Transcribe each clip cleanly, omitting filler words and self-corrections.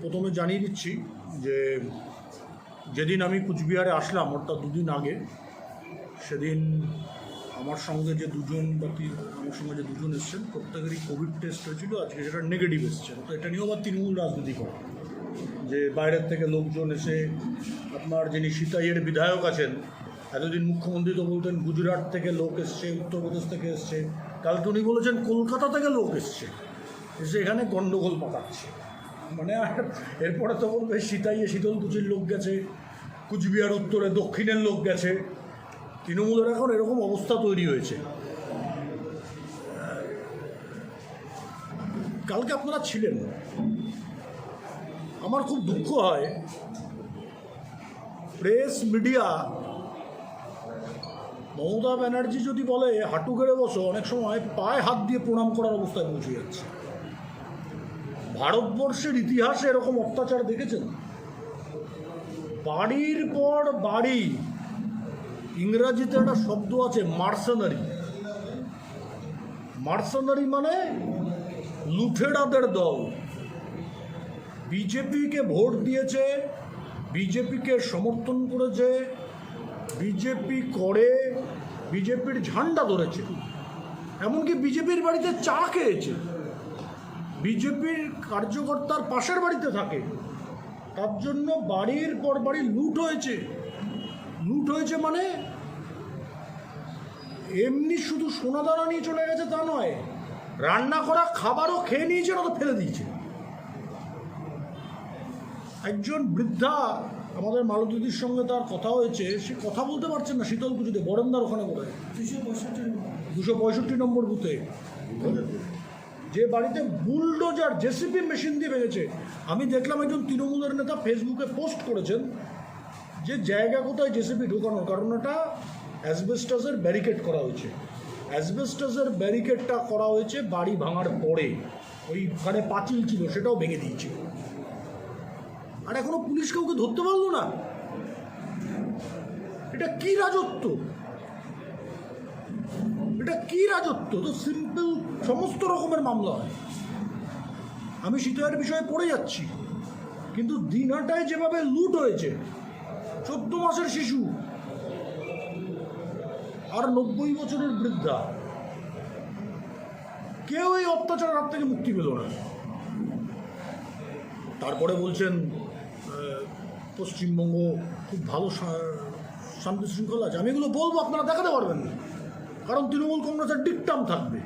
প্রথমে জানিয়ে দিচ্ছি যে যেদিন আমি কুচবিহারে আসলাম অর্থাৎ দুদিন আগে, সেদিন আমার সঙ্গে যে দুজন আমার সঙ্গে যে দুজন এসছেন প্রত্যেকেরই কোভিড টেস্ট হয়েছিল। আজকে সেটা নেগেটিভ এসছে। তো এটা নিয়েও আবার তৃণমূল রাজনীতি করে যে বাইরের থেকে লোকজন এসে, আপনার যিনি সিতাইয়ের বিধায়ক আছেন, এতদিন মুখ্যমন্ত্রী তো বলতেন গুজরাট থেকে লোক এসছে, উত্তরপ্রদেশ থেকে এসছে, কালকে উনি বলেছেন কলকাতা থেকে লোক এসছে, এসে এখানে গণ্ডগোল পাকাচ্ছে। মানে আর এরপরে তো বলবে সিতাইয়ে শীতলকুচির লোক গেছে, কুচবিহার উত্তরে দক্ষিণের লোক গেছে। তৃণমূলের এখন এরকম অবস্থা তৈরি হয়েছে। কালকে আপনারা ছিলেন, আমার খুব দুঃখ হয় প্রেস মিডিয়া মমতা ব্যানার্জি যদি বলে হাঁটু গেড়ে বসো, অনেক সময় পায়ে হাত দিয়ে প্রণাম করার অবস্থায় পৌঁছে যাচ্ছে। ভারতবর্ষের ইতিহাসে এরকম অত্যাচার দেখেছেন? বাড়ির পর বাড়ি, ইংরাজিতে একটা শব্দ আছে মার্সেনারি। মার্সেনারি মানে লুঠেরাদের দল। বিজেপিকে ভোট দিয়েছে, বিজেপিকে সমর্থন করেছে, বিজেপি করে, বিজেপির ঝান্ডা ধরেছে, এমনকি বিজেপির বাড়িতে চা খেয়েছে, বিজেপির কার্যকর্তার পাশের বাড়িতে থাকে। তার জন্য বাড়ির পর বাড়ি লুট হয়েছে। লুট হয়েছে মানে এমনি শুধু সোনাদানা নিয়ে চলে গেছে তা নয়, রান্না করা খাবারও খেয়ে নিয়েছে, না তো ফেলে দিয়েছে। একজন বৃদ্ধা, আমাদের মালতীদির সঙ্গে তার কথা হয়েছে, সে কথা বলতে পারছেন না শীতলকুচিতে, বরেন্দার ওখানে বলে 265 নম্বর বুথে, যে বাড়িতে বুলডোজার জেসিপি মেশিন দিয়ে ভেঙেছে। আমি দেখলাম একজন তৃণমূলের নেতা ফেসবুকে পোস্ট করেছেন যে জায়গা কোথায় জেসিপি ঢোকানোর, কারণ এটা অ্যাসবেস্টাসের ব্যারিকেড করা হয়েছে। অ্যাসবেস্টাসের ব্যারিকেডটা করা হয়েছে বাড়ি ভাঙার পরে, ওইখানে পাঁচিল ছিল সেটাও ভেঙে দিয়েছে। আর এখনো পুলিশ কাউকে ধরতে পারলো না। এটা কি রাজত্ব? এটা কি রাজত্ব? তো সিম্পল সমস্ত রকমের মামলা হয়। আমি সিতাইয়ের বিষয়ে পড়ে যাচ্ছি, কিন্তু দিনহাটায় যেভাবে লুট হয়েছে, 14 মাসের শিশু আর 90 বছরের বৃদ্ধা, কেউ এই অত্যাচারের হাত থেকে মুক্তি পেল না। তারপরে বলছেন পশ্চিমবঙ্গ খুব ভালো শান্তি শৃঙ্খলা আছে। আমি এগুলো বলবো, আপনারা দেখাতে পারবেন না, কারণ তৃণমূল কংগ্রেসের ডিকটাম থাকবে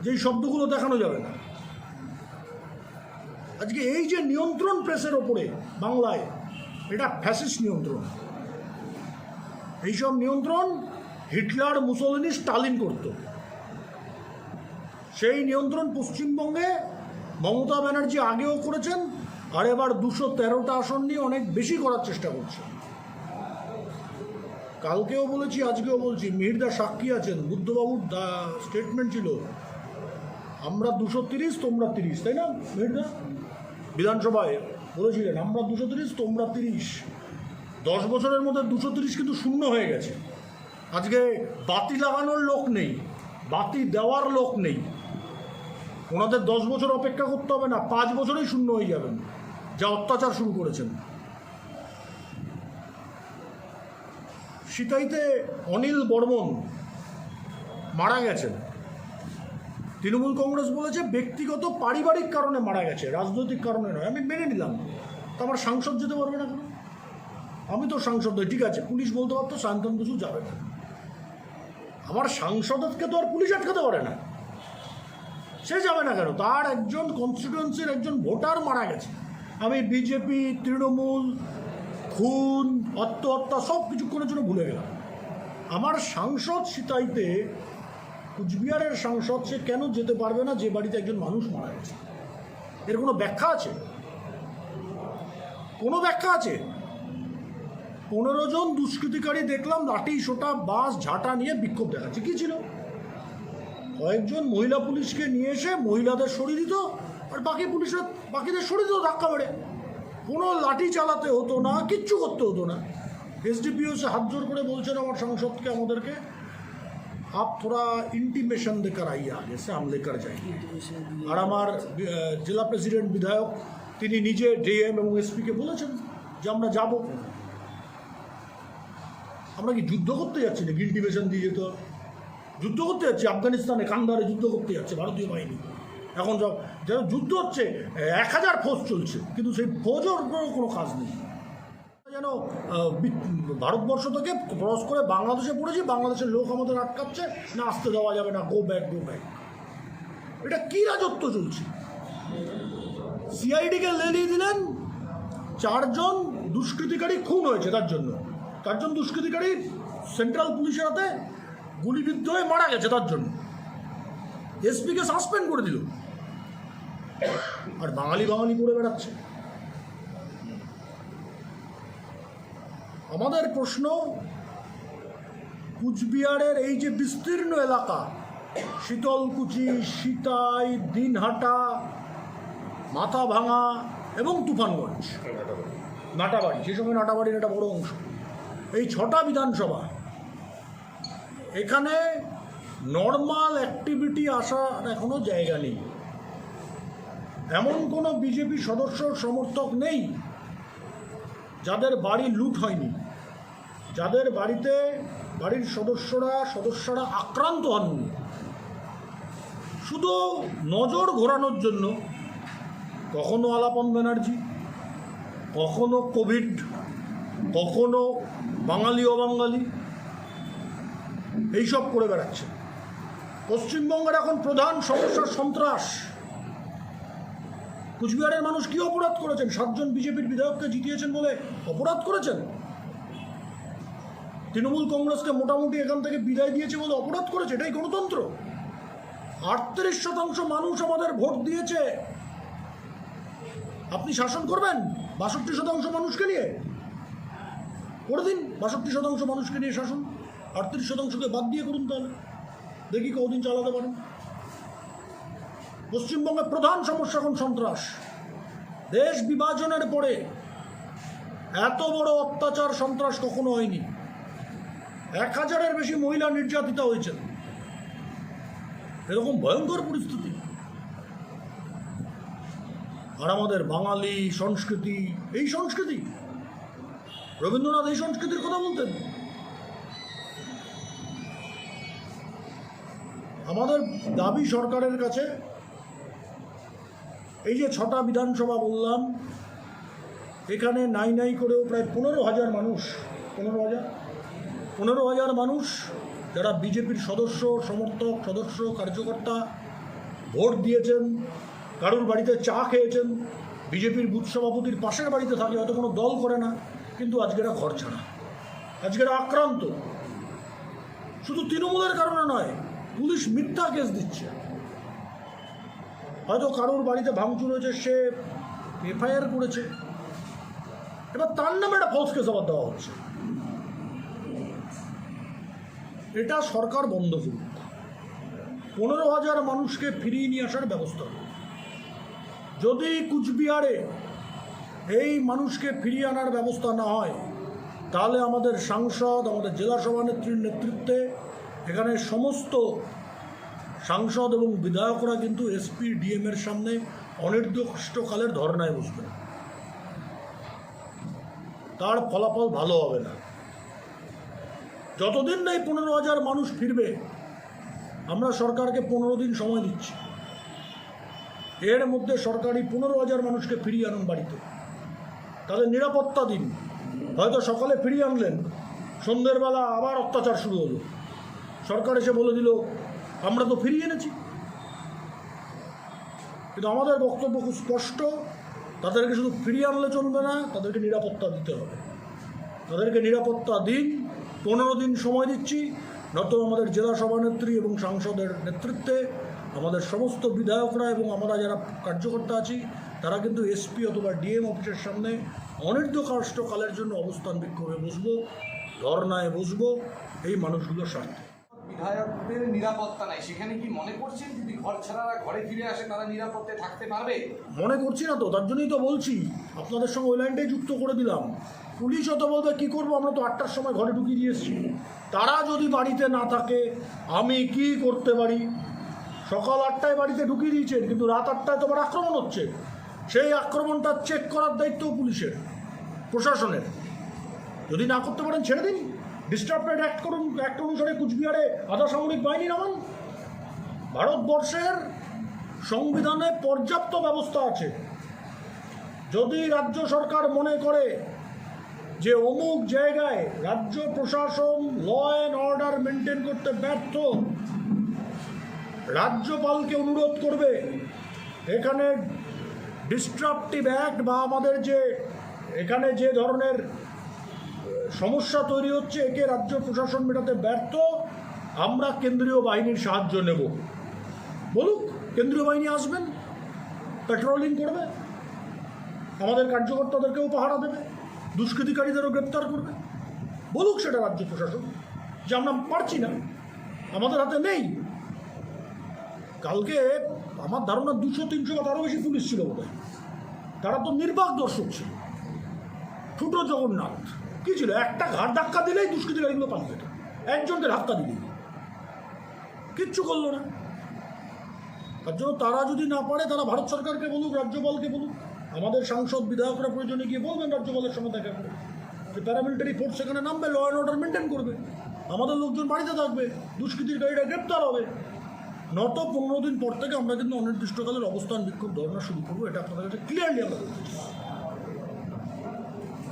যেই শব্দগুলো দেখানো যাবে না। আজকে এই যে নিয়ন্ত্রণ প্রেসের ওপরে বাংলায়, এটা ফ্যাসিস্ট নিয়ন্ত্রণ। এইসব নিয়ন্ত্রণ হিটলার, মুসোলিনি, স্টালিন করত। সেই নিয়ন্ত্রণ পশ্চিমবঙ্গে মমতা ব্যানার্জি আগেও করেছেন, আর এবার 213টা আসন নিয়ে অনেক বেশি করার চেষ্টা করছে। কালকেও বলেছি, আজকেও বলছি, মিহিরদা সাক্ষী আছেন, বুদ্ধবাবুর স্টেটমেন্ট ছিল আমরা 230 তোমরা 30, তাই না মিহিরদা? বিধানসভায় বলেছিলেন আমরা 230 তোমরা 30। 10 বছরের মধ্যে 230 কিন্তু শূন্য হয়ে গেছে। আজকে বাতি লাগানোর লোক নেই, বাতি দেওয়ার লোক নেই। ওনাদের 10 বছর অপেক্ষা করতে হবে না, 5 বছরেই শূন্য হয়ে যাবেন, যা অত্যাচার শুরু করেছেন। সিতাইতে অনিল বর্মন মারা গেছেন। তৃণমূল কংগ্রেস বলেছে ব্যক্তিগত পারিবারিক কারণে মারা গেছে, রাজনৈতিক কারণে নয়। আমি মেনে নিলাম, তো আমার সাংসদ যেতে পারবে না কেন? আমি তো সাংসদ নই, ঠিক আছে, পুলিশ বলতে পারতো শান্তন কিছু যাবে না। আমার সাংসদকে তো আর পুলিশ আটকাতে পারে না, সে যাবে না কেন? তার একজন কনস্টিটুয়েন্সির একজন ভোটার মারা গেছে। আমি বিজেপি, তৃণমূল, খুন, আত্মহত্যা সব কিছুক্ষণের জন্য ভুলে গেলাম। আমার সাংসদ সিতাইতে, কুচবিহারের সাংসদ, সে কেন যেতে পারবে না যে বাড়িতে একজন মানুষ মারা গেছে? এর কোনো ব্যাখ্যা আছে? কোনো ব্যাখ্যা আছে? 15 জন দুষ্কৃতিকারী দেখলাম লাঠি, সোটা, বাঁশ, ঝাঁটা নিয়ে বিক্ষোভ দেখাচ্ছে। কী ছিল? কয়েকজন মহিলা পুলিশকে নিয়ে এসে মহিলাদের সরিয়ে দিত, আর বাকিদের সরিয়ে দিত ধাক্কা মেরে। কোনো লাঠি চালাতে হতো না, কিচ্ছু করতে হতো না। এসডিপিও সে হাত জোর করে বলছেন আমার সাংসদকে, আমাদেরকে आप थोड़ा इंटीमेशन देकर आइए आगे से हम लेकर जाएंगे। আর আমার জেলা প্রেসিডেন্ট বিধায়ক তিনি নিজে ডিএম এবং এসপিকে বলেছেন যে আমরা যাব। আমরা কি যুদ্ধ করতে যাচ্ছি না? ইন্টিমেশন দিয়ে যেতে হবে। যুদ্ধ করতে যাচ্ছি আফগানিস্তানে, কান্দারে যুদ্ধ করতে যাচ্ছে ভারতীয় বাহিনী। এখন যারা যুদ্ধ হচ্ছে 1000 ফৌজ চলছে, কিন্তু সেই ফৌজের কোনো কাজ নেই। যেন ভারতবর্ষ থেকে ক্রস করে বাংলাদেশে পড়েছি, বাংলাদেশের লোক আমাদের আটকাচ্ছে, না আসতে দেওয়া যাবে না, গো ব্যাক গো ব্যাক। এটা কী রাজত্ব চলছে? সিআইডিকে লেলিয়ে দিলেন, 4 জন দুষ্কৃতিকারী খুন হয়েছে, তার জন্য 4 জন দুষ্কৃতিকারী সেন্ট্রাল পুলিশের হাতে গুলিবিদ্ধ হয়ে মারা গেছে, তার জন্য এসপিকে সাসপেন্ড করে দিল। আর বাঙালি করে বেড়াচ্ছে। আমাদের প্রশ্ন, কুচবিহারের এই যে বিস্তীর্ণ এলাকা, শীতলকুচি, সিতাই, দিনহাটা, মাথাভাঙা এবং তুফানগঞ্জ, নাটাবাড়ি, সে সময় নাটাবাড়ির একটা বড় অংশ, এই 6টা বিধানসভা, এখানে নর্মাল অ্যাক্টিভিটি আসার এখনো জায়গা নেই। এমন কোনো বিজেপি সদস্য সমর্থক নেই যাদের বাড়ি লুট হয়নি, যাদের বাড়ির সদস্যরা আক্রান্ত হননি। শুধু নজর ঘোরানোর জন্য কখনো আলাপন ব্যানার্জি, কখনো কোভিড, কখনো বাঙালি অবাঙালি, এইসব করে বেড়াচ্ছে। পশ্চিমবঙ্গের এখন প্রধান সমস্যা সন্ত্রাস। কুচবিহারের মানুষ কি অপরাধ করেছেন? 7 জন বিজেপির বিধায়ককে জিতিয়েছেন বলে অপরাধ করেছেন? তৃণমূল কংগ্রেসকে মোটামুটি এখান থেকে বিদায় দিয়েছে বলে অপরাধ করেছে? এটাই গণতন্ত্র? 38% মানুষ আমাদের ভোট দিয়েছে। আপনি শাসন করবেন 62% মানুষকে নিয়ে? করে দিন 62% মানুষকে নিয়ে শাসন, 38%কে বাদ দিয়ে করুন, তাহলে দেখি কতদিন চালাতে পারেন। পশ্চিমবঙ্গের প্রধান সমস্যা এখন সন্ত্রাস। দেশ বিভাজনের পরে এত বড় অত্যাচার সন্ত্রাস কখনো হয়নি। 1000-এর বেশি মহিলা নির্যাতিতা হয়েছেন। এরকম ভয়ঙ্কর পরিস্থিতি। আর আমাদের বাঙালি সংস্কৃতি, এই সংস্কৃতি, রবীন্দ্রনাথ এই সংস্কৃতির কথা বলতেন। আমাদের দাবি সরকারের কাছে, এই যে 6টা বিধানসভা বললাম, এখানে নাই করেও প্রায় 15,000 মানুষ, 15,000 মানুষ যারা বিজেপির সদস্য, সমর্থক, কার্যকর্তা, ভোট দিয়েছেন, কারুর বাড়িতে চা খেয়েছেন, বিজেপির বুথ সভাপতির পাশের বাড়িতে থাকে, হয়তো কোনো দল করে না, কিন্তু আজকে এরা ঘর ছাড়া, আজকে এরা আক্রান্ত। শুধু তৃণমূলের কারণে নয়, পুলিশ মিথ্যা কেস দিচ্ছে। হয়তো কারোর বাড়িতে ভাঙচুর হয়েছে, সে এফআইআর করেছে, এবার তার নামে একটা ফলস কেস আবার দেওয়া হচ্ছে। এটা সরকার বন্ধ করুক। 15,000 মানুষকে ফিরিয়ে নিয়ে আসার ব্যবস্থা করুক। যদি কুচবিহারে এই মানুষকে ফিরিয়ে আনার ব্যবস্থা না হয়, তাহলে আমাদের সাংসদ, আমাদের জেলা সভানেত্রীর নেতৃত্বে এখানে সমস্ত সাংসদ এবং বিধায়করা কিন্তু এসপি ডিএমের সামনে অনির্দিষ্টকালের ধর্নায় বসবেন। তার ফলাফল ভালো হবে না। যতদিন না এই 15,000 মানুষ ফিরবে, আমরা সরকারকে 15 দিন সময় দিচ্ছি। এর মধ্যে সরকারি 15,000 মানুষকে ফিরিয়ে আনুন বাড়িতে, তাদের নিরাপত্তা দিন। হয়তো সকালে ফিরিয়ে আনলেন, সন্ধ্যের বেলা আবার অত্যাচার শুরু হলো, সরকার এসে বলে দিল আমরা তো ফিরিয়ে এনেছি। কিন্তু আমাদের বক্তব্য খুব স্পষ্ট, তাদেরকে শুধু ফিরিয়ে আনলে চলবে না, তাদেরকে নিরাপত্তা দিতে হবে। তাদেরকে নিরাপত্তা দিন, 15 দিন সময় দিচ্ছি, নত আমাদের জেলা সভানেত্রী এবং সাংসদের নেতৃত্বে আমাদের সমস্ত বিধায়করা এবং আমরা যারা কার্যকর্তা আছি, তারা কিন্তু এসপি অথবা ডিএম অফিসের সামনে অনির্দিষ্টকালের জন্য অবস্থান বিক্ষোভে বসবো, ধর্নায় বসবো, এই মানুষগুলোর স্বার্থে। বিধায়কদের নিরাপত্তা নাই, সেখানে কি মনে করছেন যদি ঘর ছাড়ারা ঘরে ফিরে আসে তারা নিরাপত্তায় থাকতে পারবে? মনে করছি না তো, তার জন্যই তো বলছি, আপনাদের সঙ্গে ওই লাইনটাই যুক্ত করে দিলাম। পুলিশও তো বলবে কী করবো, আমরা তো 8টার সময় ঘরে ঢুকিয়ে দিয়ে এসেছি। তারা যদি বাড়িতে না থাকে আমি কি করতে পারি? সকাল 8টায় বাড়িতে ঢুকিয়ে দিয়েছেন, কিন্তু রাত 8টায় তোমার আক্রমণ হচ্ছে। সেই আক্রমণটা চেক করার দায়িত্ব পুলিশের, প্রশাসনের। যদি না করতে পারেন ছেড়ে দিন, ডিস্টার্বেড অ্যাক্ট করুন, অ্যাক্ট অনুসারে কুচবিহারে আধা সামরিক বাহিনী নামান। ভারতবর্ষের সংবিধানে পর্যাপ্ত ব্যবস্থা আছে। যদি রাজ্য সরকার মনে করে যে অমুক জায়গায় রাজ্য প্রশাসন ল অ্যান্ড অর্ডার মেনটেন করতে ব্যর্থ, রাজ্যপালকে অনুরোধ করবে এখানে ডিস্ট্রাপটিভ অ্যাক্ট বা আমাদের যে এখানে যে ধরনের সমস্যা তৈরি হচ্ছে একে রাজ্য প্রশাসন মেটাতে ব্যর্থ, আমরা কেন্দ্রীয় বাহিনীর সাহায্য নেব। বলুক, কেন্দ্রীয় বাহিনী আসবেন, পেট্রোলিং করবে, আমাদের কার্যকর্তাদেরকেও পাহারা দেবে, দুষ্কৃতিকারীদেরও গ্রেপ্তার করবে। বলুক সেটা রাজ্য প্রশাসন যে আমরা পারছি না, আমাদের হাতে নেই। কালকে আমার ধারণা 200-300 বা তারও বেশি পুলিশ ছিল বোধহয়। তারা তো নির্বাক দর্শক ছিল। ছোটো জগন্নাথ কী ছিল, একটা ঘাট ধাক্কা দিলেই দুষ্কৃতিকারীগুলো পালিয়ে যেত। একজনকে ধাক্কা দিলেই কিচ্ছু করলো না। তার জন্য তারা যদি না পারে, তারা ভারত সরকারকে বলুক, রাজ্যপালকে বলুক। আমাদের সাংসদ বিধায়করা প্রয়োজনে গিয়ে বলবেন রাজ্যপালের সঙ্গে দেখা করে যে প্যারামিলিটারি ফোর্স সেখানে নামবে, ল অ্যান্ড অর্ডার মেনটেন করবে, আমাদের লোকজন বাড়িতে থাকবে, দুষ্কৃতিকারীরা গ্রেপ্তার হবে। নত 15 দিন পর থেকে আমরা কিন্তু অনির্দিষ্টকালের অবস্থান বিক্ষোভ ধর্ণা শুরু করবো, এটা আপনাদের কাছে ক্লিয়ারলি আমরা বলতে চাই।